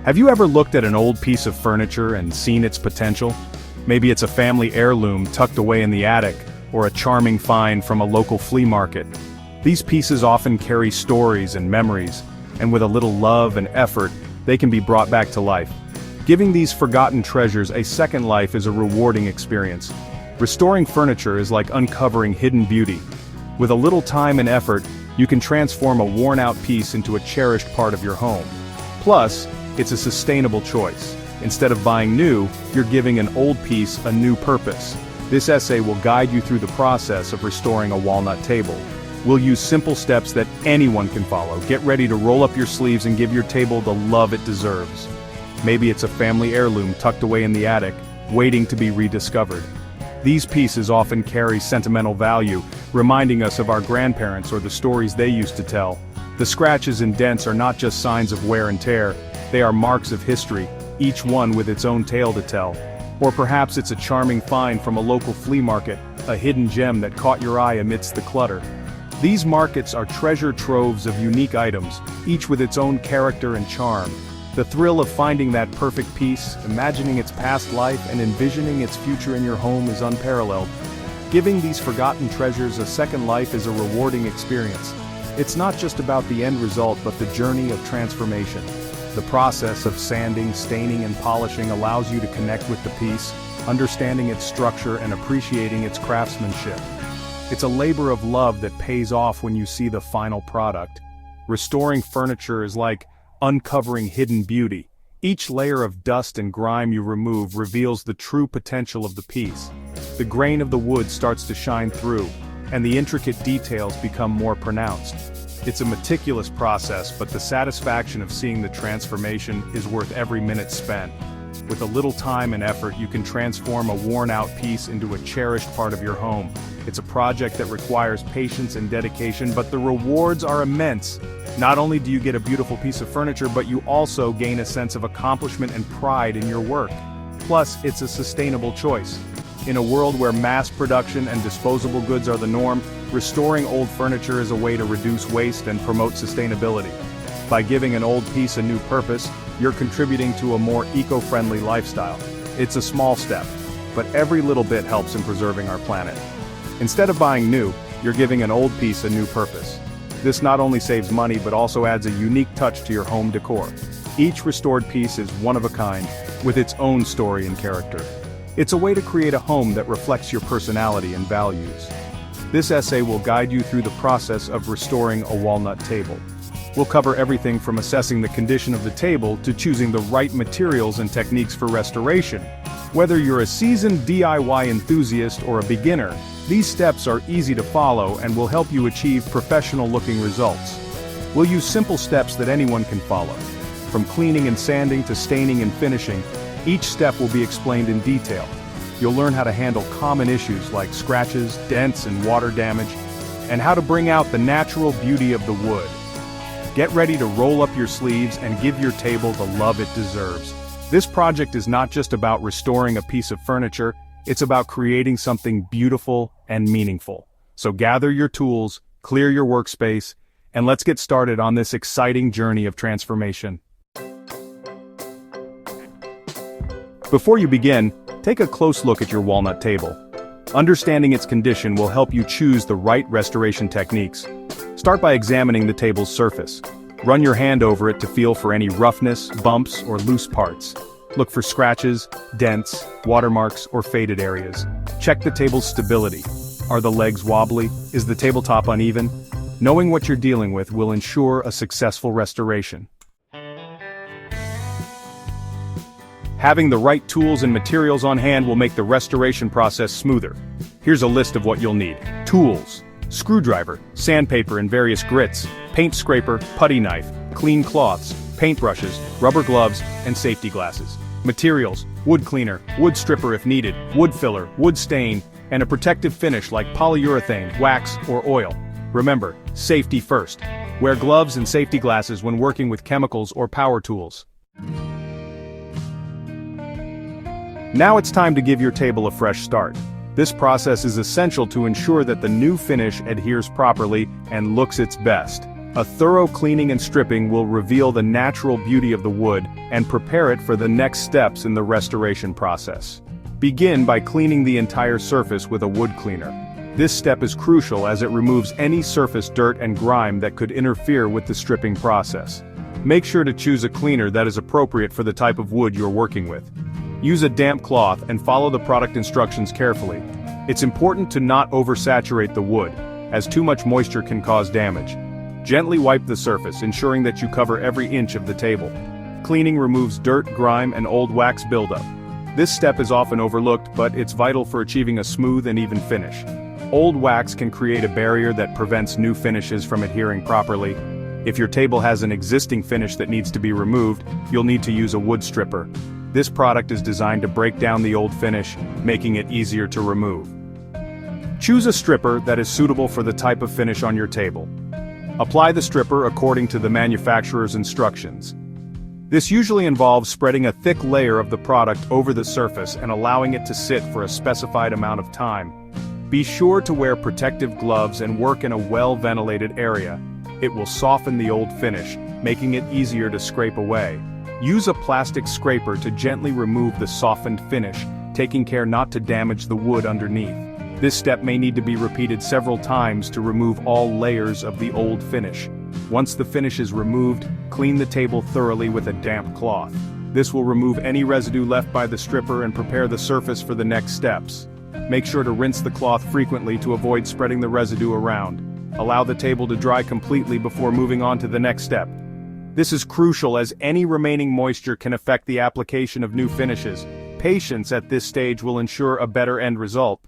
Have you ever looked at an old piece of furniture and seen its potential? Maybe it's a family heirloom tucked away in the attic, or a charming find from a local flea market. These pieces often carry stories and memories, and with a little love and effort, they can be brought back to life. Giving these forgotten treasures a second life is a rewarding experience. Restoring furniture is like uncovering hidden beauty. With a little time and effort, you can transform a worn-out piece into a cherished part of your home. Plus, it's a sustainable choice. Instead of buying new, you're giving an old piece a new purpose. This essay will guide you through the process of restoring a walnut table. We'll use simple steps that anyone can follow. Get ready to roll up your sleeves and give your table the love it deserves. Maybe it's a family heirloom tucked away in the attic, waiting to be rediscovered. These pieces often carry sentimental value, reminding us of our grandparents or the stories they used to tell. The scratches and dents are not just signs of wear and tear, they are marks of history, each one with its own tale to tell. Or perhaps it's a charming find from a local flea market, a hidden gem that caught your eye amidst the clutter. These markets are treasure troves of unique items, each with its own character and charm. The thrill of finding that perfect piece, imagining its past life and envisioning its future in your home is unparalleled. Giving these forgotten treasures a second life is a rewarding experience. It's not just about the end result but the journey of transformation. The process of sanding, staining and polishing allows you to connect with the piece, understanding its structure and appreciating its craftsmanship. It's a labor of love that pays off when you see the final product. Restoring furniture is like uncovering hidden beauty. Each layer of dust and grime you remove reveals the true potential of the piece. The grain of the wood starts to shine through, and the intricate details become more pronounced. It's a meticulous process, but the satisfaction of seeing the transformation is worth every minute spent. With a little time and effort, you can transform a worn-out piece into a cherished part of your home. It's a project that requires patience and dedication, but the rewards are immense. Not only do you get a beautiful piece of furniture, but you also gain a sense of accomplishment and pride in your work. Plus, it's a sustainable choice. In a world where mass production and disposable goods are the norm, restoring old furniture is a way to reduce waste and promote sustainability. By giving an old piece a new purpose, you're contributing to a more eco-friendly lifestyle. It's a small step, but every little bit helps in preserving our planet. Instead of buying new, you're giving an old piece a new purpose. This not only saves money but also adds a unique touch to your home decor. Each restored piece is one of a kind, with its own story and character. It's a way to create a home that reflects your personality and values. This essay will guide you through the process of restoring a walnut table. We'll cover everything from assessing the condition of the table to choosing the right materials and techniques for restoration. Whether you're a seasoned DIY enthusiast or a beginner, these steps are easy to follow and will help you achieve professional-looking results. We'll use simple steps that anyone can follow. From cleaning and sanding to staining and finishing, each step will be explained in detail. You'll learn how to handle common issues like scratches, dents, and water damage, and how to bring out the natural beauty of the wood. Get ready to roll up your sleeves and give your table the love it deserves. This project is not just about restoring a piece of furniture, it's about creating something beautiful and meaningful. So gather your tools, clear your workspace, and let's get started on this exciting journey of transformation. Before you begin, take a close look at your walnut table. Understanding its condition will help you choose the right restoration techniques. Start by examining the table's surface. Run your hand over it to feel for any roughness, bumps, or loose parts. Look for scratches, dents, watermarks, or faded areas. Check the table's stability. Are the legs wobbly? Is the tabletop uneven? Knowing what you're dealing with will ensure a successful restoration. Having the right tools and materials on hand will make the restoration process smoother. Here's a list of what you'll need. Tools: screwdriver, sandpaper in various grits, paint scraper, putty knife, clean cloths, paintbrushes, rubber gloves, and safety glasses. Materials: wood cleaner, wood stripper if needed, wood filler, wood stain, and a protective finish like polyurethane, wax, or oil. Remember, safety first. Wear gloves and safety glasses when working with chemicals or power tools. Now it's time to give your table a fresh start. This process is essential to ensure that the new finish adheres properly and looks its best. A thorough cleaning and stripping will reveal the natural beauty of the wood and prepare it for the next steps in the restoration process. Begin by cleaning the entire surface with a wood cleaner. This step is crucial as it removes any surface dirt and grime that could interfere with the stripping process. Make sure to choose a cleaner that is appropriate for the type of wood you're working with. Use a damp cloth and follow the product instructions carefully. It's important to not oversaturate the wood, as too much moisture can cause damage. Gently wipe the surface, ensuring that you cover every inch of the table. Cleaning removes dirt, grime, and old wax buildup. This step is often overlooked, but it's vital for achieving a smooth and even finish. Old wax can create a barrier that prevents new finishes from adhering properly. If your table has an existing finish that needs to be removed, you'll need to use a wood stripper. This product is designed to break down the old finish, making it easier to remove. Choose a stripper that is suitable for the type of finish on your table. Apply the stripper according to the manufacturer's instructions. This usually involves spreading a thick layer of the product over the surface and allowing it to sit for a specified amount of time. Be sure to wear protective gloves and work in a well-ventilated area. It will soften the old finish, making it easier to scrape away. Use a plastic scraper to gently remove the softened finish, taking care not to damage the wood underneath. This step may need to be repeated several times to remove all layers of the old finish. Once the finish is removed, clean the table thoroughly with a damp cloth. This will remove any residue left by the stripper and prepare the surface for the next steps. Make sure to rinse the cloth frequently to avoid spreading the residue around. Allow the table to dry completely before moving on to the next step. This is crucial as any remaining moisture can affect the application of new finishes. Patience at this stage will ensure a better end result.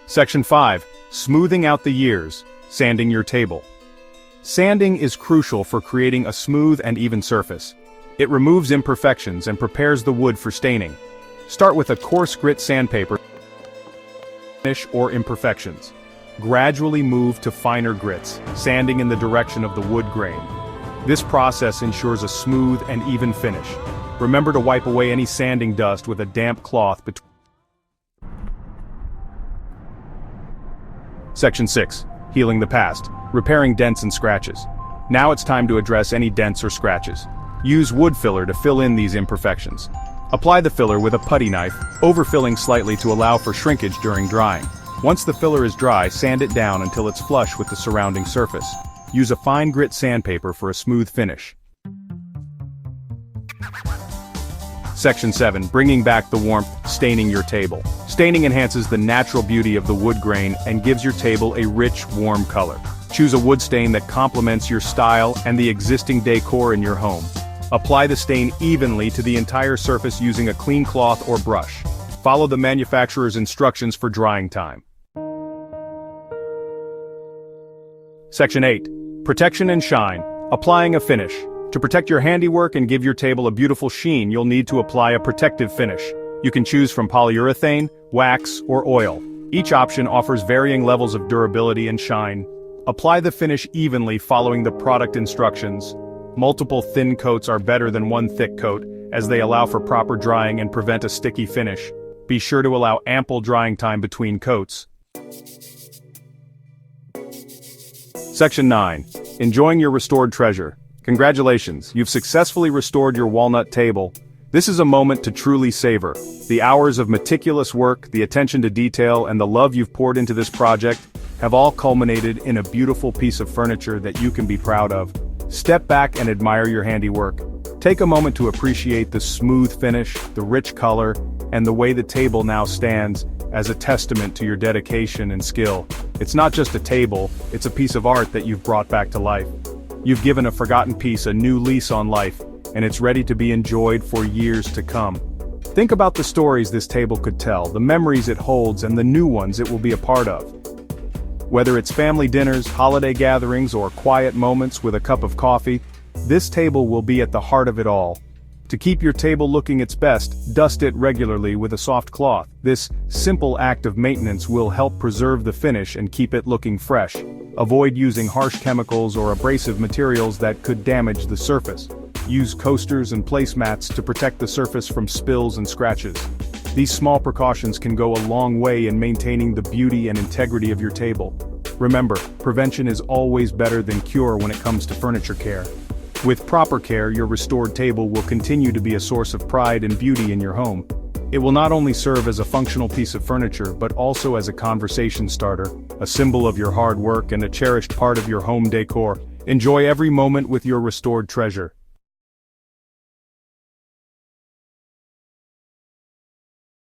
Section 5. Smoothing out the years, sanding your table. Sanding is crucial for creating a smooth and even surface. It removes imperfections and prepares the wood for staining. Start with a coarse grit sandpaper finish or imperfections. Gradually move to finer grits, sanding in the direction of the wood grain. This process ensures a smooth and even finish. Remember to wipe away any sanding dust with a damp cloth between. Section 6. Healing the past, repairing dents and scratches. Now it's time to address any dents or scratches. Use wood filler to fill in these imperfections. Apply the filler with a putty knife, overfilling slightly to allow for shrinkage during drying. Once the filler is dry, sand it down until it's flush with the surrounding surface. Use a fine grit sandpaper for a smooth finish. Section 7. Bringing back the warmth, staining your table. Staining enhances the natural beauty of the wood grain and gives your table a rich, warm color. Choose a wood stain that complements your style and the existing decor in your home. Apply the stain evenly to the entire surface using a clean cloth or brush. Follow the manufacturer's instructions for drying time. Section 8. Protection and shine. Applying a finish. To protect your handiwork and give your table a beautiful sheen, you'll need to apply a protective finish. You can choose from polyurethane, wax, or oil. Each option offers varying levels of durability and shine. Apply the finish evenly following the product instructions. Multiple thin coats are better than one thick coat, as they allow for proper drying and prevent a sticky finish. Be sure to allow ample drying time between coats. Section 9. Enjoying your restored treasure. Congratulations, you've successfully restored your walnut table. This is a moment to truly savor. The hours of meticulous work, the attention to detail, and the love you've poured into this project have all culminated in a beautiful piece of furniture that you can be proud of. Step back and admire your handiwork. Take a moment to appreciate the smooth finish, the rich color, and the way the table now stands as a testament to your dedication and skill. It's not just a table, it's a piece of art that you've brought back to life. You've given a forgotten piece a new lease on life, and it's ready to be enjoyed for years to come. Think about the stories this table could tell, the memories it holds, and the new ones it will be a part of. Whether it's family dinners, holiday gatherings, or quiet moments with a cup of coffee, this table will be at the heart of it all. To keep your table looking its best, dust it regularly with a soft cloth. This simple act of maintenance will help preserve the finish and keep it looking fresh. Avoid using harsh chemicals or abrasive materials that could damage the surface. Use coasters and placemats to protect the surface from spills and scratches. These small precautions can go a long way in maintaining the beauty and integrity of your table. Remember, prevention is always better than cure when it comes to furniture care. With proper care, your restored table will continue to be a source of pride and beauty in your home. It will not only serve as a functional piece of furniture but also as a conversation starter, a symbol of your hard work and a cherished part of your home decor. Enjoy every moment with your restored treasure.